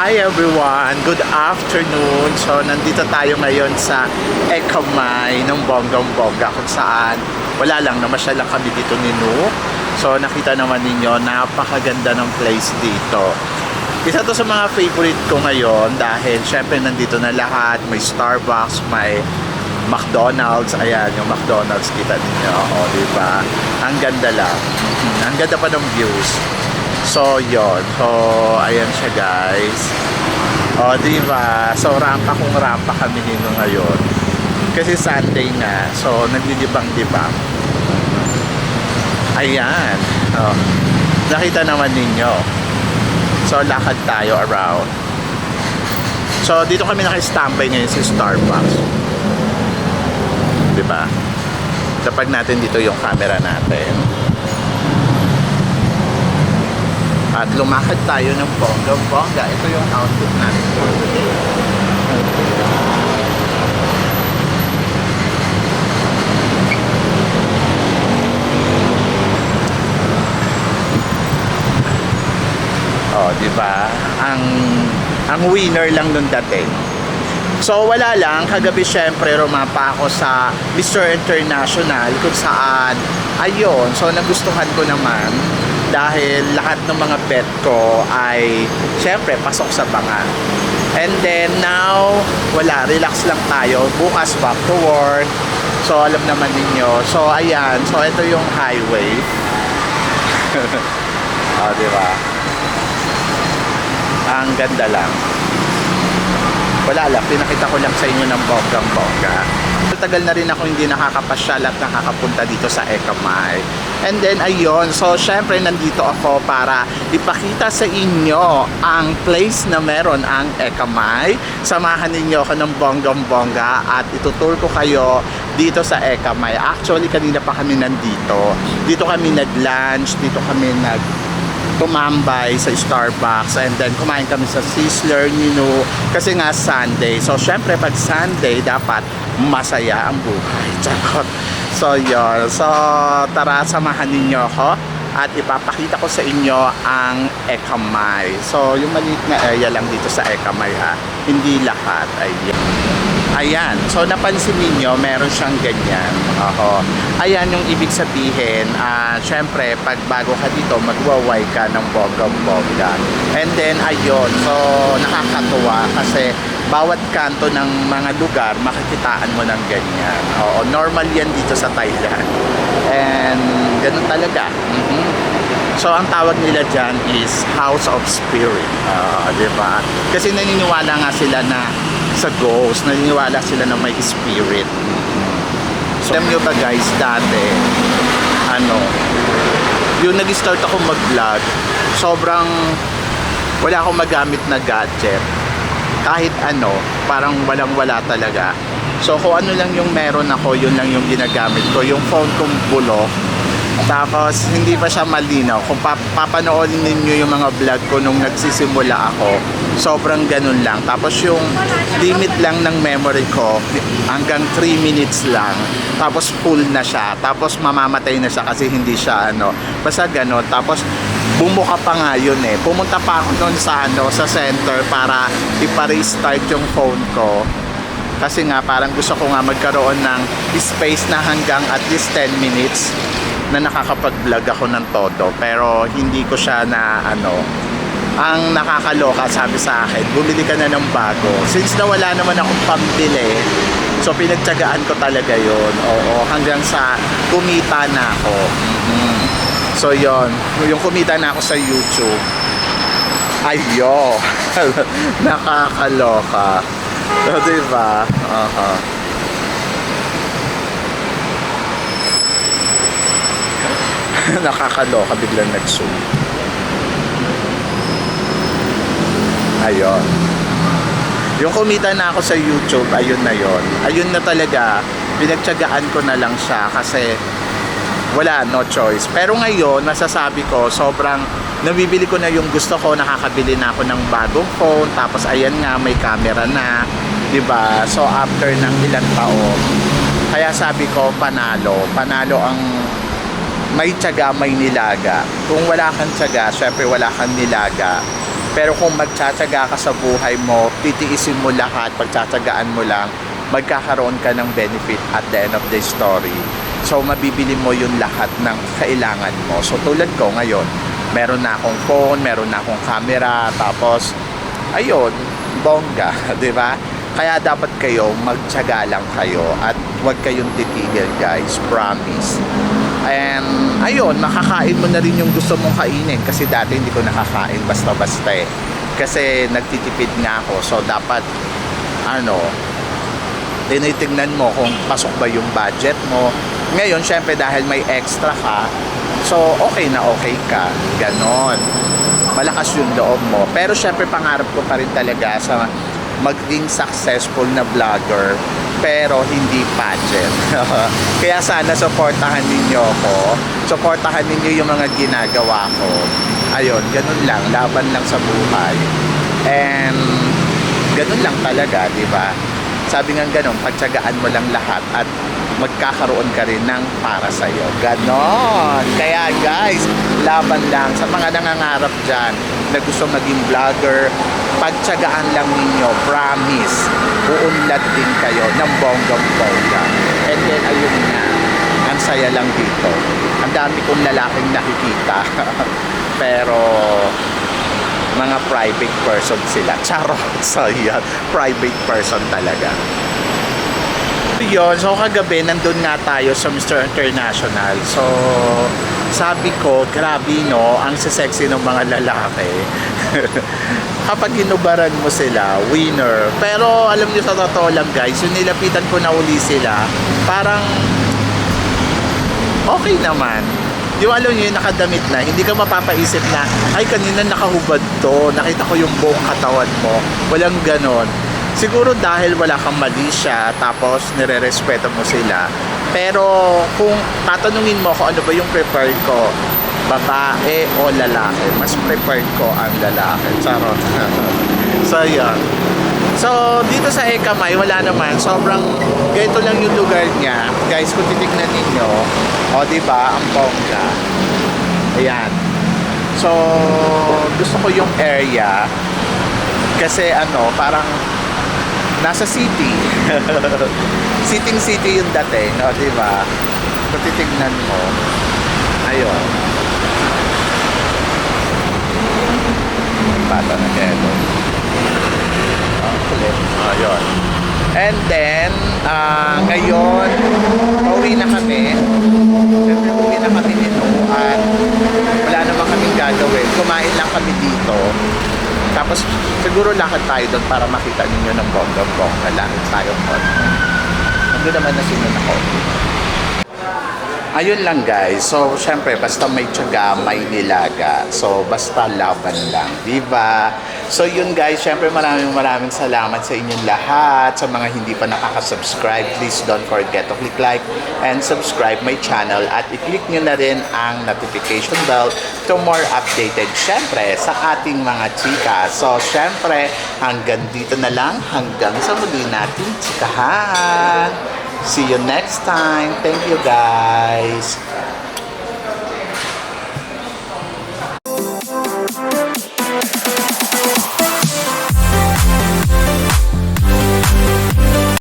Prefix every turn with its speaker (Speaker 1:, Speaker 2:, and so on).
Speaker 1: Hi everyone! Good afternoon! So, nandito tayo ngayon sa Ekamay ng bonggang-bongga kung saan wala lang, namasyal lang kami dito ni Nu. So, nakita naman ninyo, napakaganda ng place dito. Isa to sa mga favorite ko ngayon dahil syempre nandito na lahat. May Starbucks, may McDonald's. Ayan, yung McDonald's kita ninyo. O, diba? Ang ganda lang. Ang ganda pa ng views. So, yon. So, ayan siya, guys. O, diba? So, rampa kami nino ngayon. Kasi Sunday na. So, naglilibang-libang. Ayan. O, nakita naman ninyo. So, lakad tayo around. So, dito kami naka-standby ngayon sa Starbucks. Diba? Tapag natin dito yung camera natin. At lumakad tayo ng bongga-bongga. Ito yung outfit natin for today. Oh, di ba? Ang winner lang nung dating. So wala lang, kagabi syempre rumapa ako sa Mr. International kung saan ayun, so nagustuhan ko naman dahil lahat ng mga bet ko ay syempre pasok sa banga. And then now, wala, relax lang tayo. Bukas back to work. So alam naman ninyo. So ayan, so ito yung highway. Oh, di ba? Ang ganda lang. Wala lang, pinakita ko lang sa inyo ng bonggang-bongga. Tagal na rin ako hindi nakakapasyal at nakakapunta dito sa Ekamay. And then ayun, so syempre nandito ako para ipakita sa inyo ang place na meron ang Ekamay. Samahan ninyo ako ng bonggang-bongga at itutur ko kayo dito sa Ekamay. Actually, kanina pa kami nandito. Dito kami nag-lunch, dito kami tumambay sa Starbucks, and then kumain kami sa Sizzler Nino kasi nga Sunday. So syempre pag Sunday dapat masaya ang buhay. Charot. So yun. So tara, samahan ninyo ako at ipapakita ko sa inyo ang Ekamay. So yung maliit na area lang dito sa Ekamay, ha. Hindi lahat. Ayan, so napansin niyo meron siyang ganyan. Ayan yung ibig sabihin. Syempre, pag bago ka dito, magwaway ka ng bonggang-bongga. And then, ayun, so nakakatuwa kasi bawat kanto ng mga lugar, makikitaan mo ng ganyan. Oo, normal yan dito sa Thailand. And ganun talaga. So, ang tawag nila dyan is House of Spirit. Diba? Kasi naniniwala nga sila na sa ghost, naniniwala sila na may spirit. So, alam nyo ba guys, dati, yung nag-start ako mag-vlog, sobrang wala akong magamit na gadget. Kahit parang walang-wala talaga. So, kung ano lang yung meron ako, yun lang yung ginagamit ko. Yung phone kong bulok. Tapos, hindi pa siya malinaw. Kung papanoorin ninyo yung mga vlog ko nung nagsisimula ako, sobrang ganun lang. Tapos yung limit lang ng memory ko, hanggang 3 minutes lang. Tapos full na siya. Tapos mamamatay na siya kasi hindi siya basta ganun. Tapos bumuka pa nga yun eh. Pumunta pa ako noon sa sa center para ipa-restart yung phone ko. Kasi nga parang gusto ko nga magkaroon ng space na hanggang at least 10 minutes na nakakapag-vlog ako ng todo, pero hindi ko siya na ang nakakaloka, sabi sa akin, bumili ka na ng bago. Since na wala naman akong pambili, so pinagtyagaan ko talaga yun. Oo, hanggang sa kumita na ako. So yon, yung kumita na ako sa YouTube, ayo, nakakaloka. So, diba? Nakakaloka, biglang nag-zoom. Ayun. Yung kumita na ako sa YouTube, ayun na yon. Ayun na talaga, pinagtiyagaan ko na lang siya kasi wala, no choice. Pero ngayon, masasabi ko, sobrang nabibili ko na yung gusto ko, nakakabili na ako ng bagong phone, tapos ayan nga, may camera na, 'di ba? So after ng ilang taon, kaya sabi ko, panalo ang may tiyaga, may nilaga. Kung wala kang tiyaga, syempre wala kang nilaga. Pero kung magtsatsaga ka sa buhay mo, titiisin mo lahat, pagtsatsagaan mo lang, magkakaroon ka ng benefit at the end of the story. So, mabibili mo yung lahat ng kailangan mo. So, tulad ko ngayon, meron na akong phone, meron na akong camera, tapos, ayun, bongga, di ba? Kaya dapat kayo, magtsaga lang kayo at huwag kayong titigil, guys. Promise. And ayun, makakain mo na rin yung gusto mong kainin kasi dati hindi ko nakakain basta-basta eh. Kasi nagtitipid nga ako. So dapat tinitingnan mo kung pasok ba yung budget mo. Ngayon, syempre dahil may extra ka, so okay na okay ka. Ganon. Malakas yung loob mo. Pero syempre pangarap ko pa rin talaga sa maging successful na vlogger pero hindi pageant. Kaya sana supportahan ninyo ako. Supportahan ninyo yung mga ginagawa ko. Ayun, ganun lang. Laban lang sa buhay. And ganun lang talaga, di ba? Sabi nga ganun, pagtsagaan mo lang lahat at magkakaroon ka rin ng para sa'yo. Ganon. Kaya guys, laban lang sa mga nangangarap dyan na gusto maging vlogger, pagtsagaan lang ninyo, promise, uunlad din kayo ng bonggang-bongga. And then, ayun nga, ang saya lang dito. Ang dami kong lalaking nakikita. Pero, mga private person sila. Charot. So, yan. Private person talaga. Yun, so kagabi nandun nga tayo sa Mr. International. So sabi ko, grabe no, ang sexy ng mga lalaki. Kapag hinubaran mo sila, winner. Pero alam niyo sa totoo lang guys, yung nilapitan ko na uli sila, parang okay naman. Yung alam niyo, yung nakadamit na, hindi ka mapapaisip na, ay kanina nakahubad to, nakita ko yung buong katawan mo. Walang ganon. Siguro dahil wala kang mali siya, tapos nire-respeto mo sila. Pero kung tatanungin mo kung ano ba yung preferred ko, babae o lalaki, mas preferred ko ang lalaki. Charot. So, yun. So, dito sa Ekamay, wala naman. Sobrang, ganito lang yung lugar niya. Guys, kung titignan ninyo, o diba, ang bongga. Ayan. So, gusto ko yung area. Kasi parang nasa city. City yung dating, no, di ba? Kung titignan mo, ayun. Bata na kelo. Ang kulit. Ayun. And then, ngayon, pauwi na kami. Siyempre, pauwi na kami nito. At wala naman kaming gagawin. Kumain lang kami dito. Tapos siguro lakad tayo doon para makita ninyo ng bongga-bongga. Lakad tayo po. Nandun naman na sinun ako. Ayun lang guys. So syempre basta may tiyaga, may nilaga. So basta laban lang. Diba? So yun guys. Syempre maraming salamat sa inyong lahat. Sa mga hindi pa nakaka-subscribe, please don't forget to click like and subscribe my channel. At i-click nyo na rin ang notification bell to more updated syempre sa ating mga chika. So syempre hanggang dito na lang. Hanggang sa muli natin chikahan. See you next time. Thank you guys.